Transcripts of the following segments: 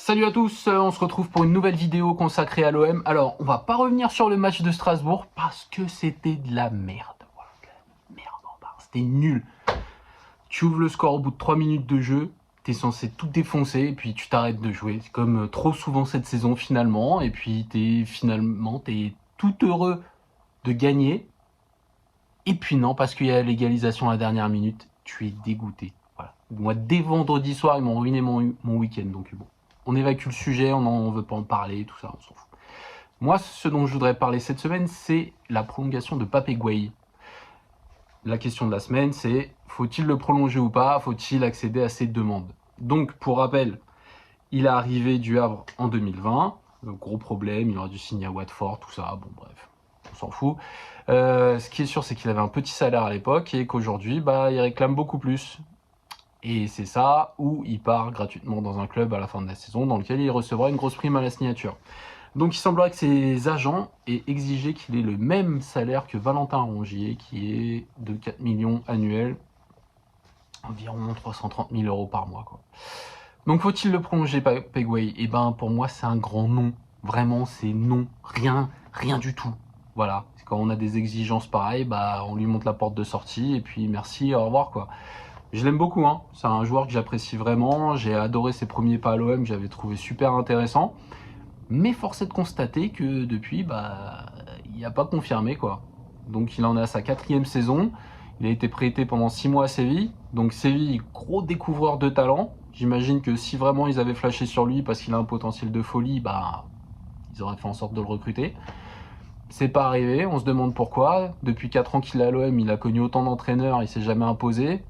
Salut à tous, on se retrouve pour une nouvelle vidéo consacrée à l'OM. Alors, on va pas revenir sur le match de Strasbourg parce que c'était de la merde. Voilà, de la merde en barre. C'était nul. Tu ouvres le score au bout de 3 minutes de jeu, t'es censé tout défoncer et puis tu t'arrêtes de jouer. C'est comme trop souvent cette saison finalement. Et puis t'es tout heureux de gagner. Et puis non, parce qu'il y a l'égalisation à la dernière minute, tu es dégoûté. Voilà. Moi, dès vendredi soir, ils m'ont ruiné mon week-end. Donc bon, on évacue le sujet, on n'en veut pas en parler, tout ça, on s'en fout. Moi, ce dont je voudrais parler cette semaine, c'est la prolongation de Pape Gueye. La question de la semaine, c'est faut-il le prolonger ou pas? Faut-il accéder à ses demandes? Donc, pour rappel, il est arrivé du Havre en 2020. Gros problème, il aurait dû signer à Watford, tout ça. Bon, bref, on s'en fout. Ce qui est sûr, c'est qu'il avait un petit salaire à l'époque et qu'aujourd'hui, il réclame beaucoup plus. Et c'est ça où il part gratuitement dans un club à la fin de la saison dans lequel il recevra une grosse prime à la signature. Donc il semblerait que ses agents aient exigé qu'il ait le même salaire que Valentin Rongier, qui est de 4 millions annuels, environ 330 000 euros par mois, quoi. Donc faut-il le prolonger, Pegway? Eh ben pour moi c'est un grand non. Vraiment c'est non, rien du tout. Voilà, quand on a des exigences pareilles, on lui montre la porte de sortie et puis merci, au revoir quoi. Je l'aime beaucoup, hein. C'est un joueur que j'apprécie vraiment. J'ai adoré ses premiers pas à l'OM, que j'avais trouvé super intéressant. Mais force est de constater que depuis, il n'a pas confirmé, quoi. Donc il en est à sa 4e saison. Il a été prêté pendant 6 mois à Séville. Donc Séville, gros découvreur de talent. J'imagine que si vraiment ils avaient flashé sur lui parce qu'il a un potentiel de folie, ils auraient fait en sorte de le recruter. C'est pas arrivé, on se demande pourquoi. Depuis 4 ans qu'il est à l'OM, il a connu autant d'entraîneurs, il s'est jamais imposé.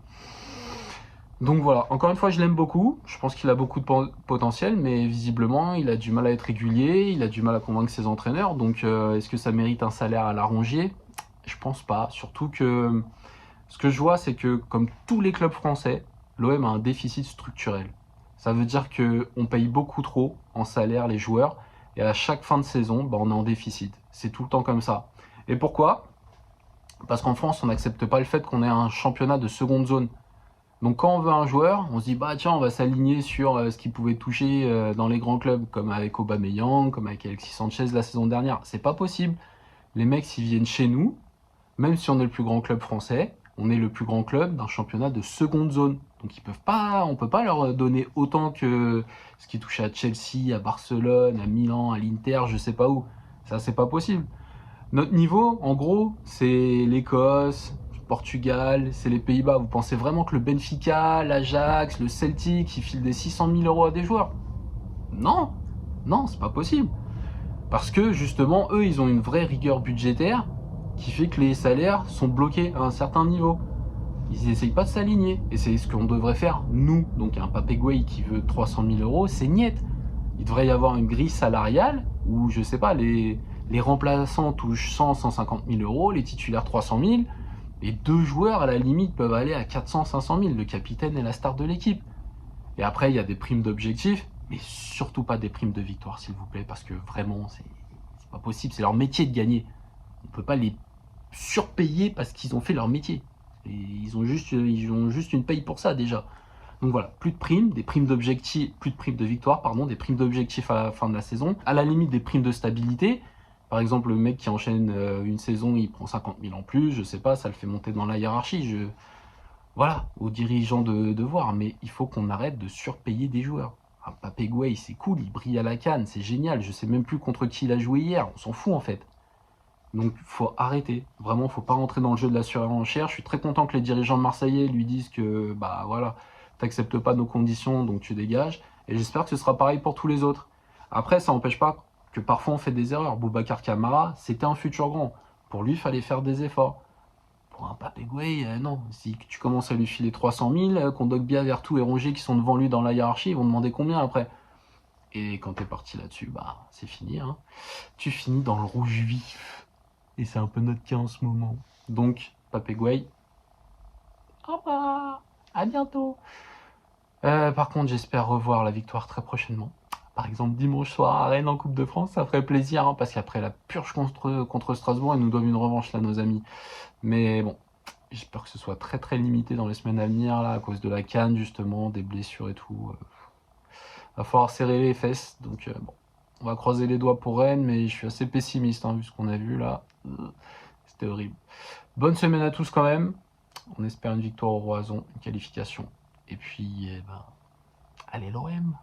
Donc voilà, encore une fois, je l'aime beaucoup. Je pense qu'il a beaucoup de potentiel, mais visiblement, il a du mal à être régulier, il a du mal à convaincre ses entraîneurs. Donc, est-ce que ça mérite un salaire à la Rongier? Je pense pas. Surtout que ce que je vois, c'est que comme tous les clubs français, l'OM a un déficit structurel. Ça veut dire qu'on paye beaucoup trop en salaire les joueurs, et à chaque fin de saison, on est en déficit. C'est tout le temps comme ça. Et pourquoi? Parce qu'en France, on n'accepte pas le fait qu'on ait un championnat de seconde zone. Donc quand on veut un joueur, on se dit tiens, on va s'aligner sur ce qu'il pouvait toucher dans les grands clubs, comme avec Aubameyang, comme avec Alexis Sanchez la saison dernière. C'est pas possible. Les mecs, s'ils viennent chez nous, même si on est le plus grand club français, on est le plus grand club d'un championnat de seconde zone. Donc on peut pas leur donner autant que ce qui touche à Chelsea, à Barcelone, à Milan, à l'Inter, je sais pas où. Ça, c'est pas possible. Notre niveau, en gros, c'est l'Écosse, le Portugal, c'est les Pays-Bas. Vous pensez vraiment que le Benfica, l'Ajax, le Celtic, ils filent des 600 000 euros à des joueurs? Non, non, c'est pas possible. Parce que justement, eux, ils ont une vraie rigueur budgétaire qui fait que les salaires sont bloqués à un certain niveau. Ils n'essayent pas de s'aligner. Et c'est ce qu'on devrait faire, nous. Donc un Pape Gueye qui veut 300 000 euros, c'est niet. Il devrait y avoir une grille salariale où, je sais pas, les remplaçants touchent 100, 150 000 euros, les titulaires 300 000, et 2 joueurs, à la limite, peuvent aller à 400, 500 000, le capitaine et la star de l'équipe. Et après, il y a des primes d'objectifs, mais surtout pas des primes de victoire, s'il vous plaît, parce que vraiment, c'est pas possible, c'est leur métier de gagner. On ne peut pas les surpayer parce qu'ils ont fait leur métier. Et ils ont juste une paye pour ça, déjà. Donc voilà, plus de primes, des primes d'objectifs, plus de primes de victoire, pardon, des primes d'objectifs à la fin de la saison, à la limite des primes de stabilité. Par exemple, le mec qui enchaîne une saison, il prend 50 000 en plus, je sais pas, ça le fait monter dans la hiérarchie. Voilà, aux dirigeants de voir, mais il faut qu'on arrête de surpayer des joueurs. Pape Gueye, c'est cool, il brille à la canne, c'est génial, je sais même plus contre qui il a joué hier, on s'en fout en fait. Donc faut arrêter, vraiment faut pas rentrer dans le jeu de la surenchère. Je suis très content que les dirigeants marseillais lui disent que voilà, t'acceptes pas nos conditions donc tu dégages, et j'espère que ce sera pareil pour tous les autres. Après ça n'empêche pas que parfois on fait des erreurs. Boubacar Kamara, c'était un futur grand, pour lui il fallait faire des efforts. Pour un Pape Gueye, non, si tu commences à lui filer 300 000, Kondogbia, Vertou et Rongier qui sont devant lui dans la hiérarchie, ils vont demander combien après. Et quand t'es parti là-dessus, c'est fini, hein. Tu finis dans le rouge vif. Et c'est un peu notre cas en ce moment. Donc, Pape Gueye, au revoir, à bientôt. Par contre, j'espère revoir la victoire très prochainement. Par exemple, dimanche soir à Rennes en Coupe de France, ça ferait plaisir, hein, parce qu'après la purge contre Strasbourg, ils nous doivent une revanche, là, nos amis. Mais bon, j'espère que ce soit très très limité dans les semaines à venir, là, à cause de la CAN, justement, des blessures et tout. Va falloir serrer les fesses. Donc bon, on va croiser les doigts pour Rennes, mais je suis assez pessimiste hein, vu ce qu'on a vu là. C'était horrible. Bonne semaine à tous quand même. On espère une victoire au Roazhon, une qualification. Et puis, allez l'OM.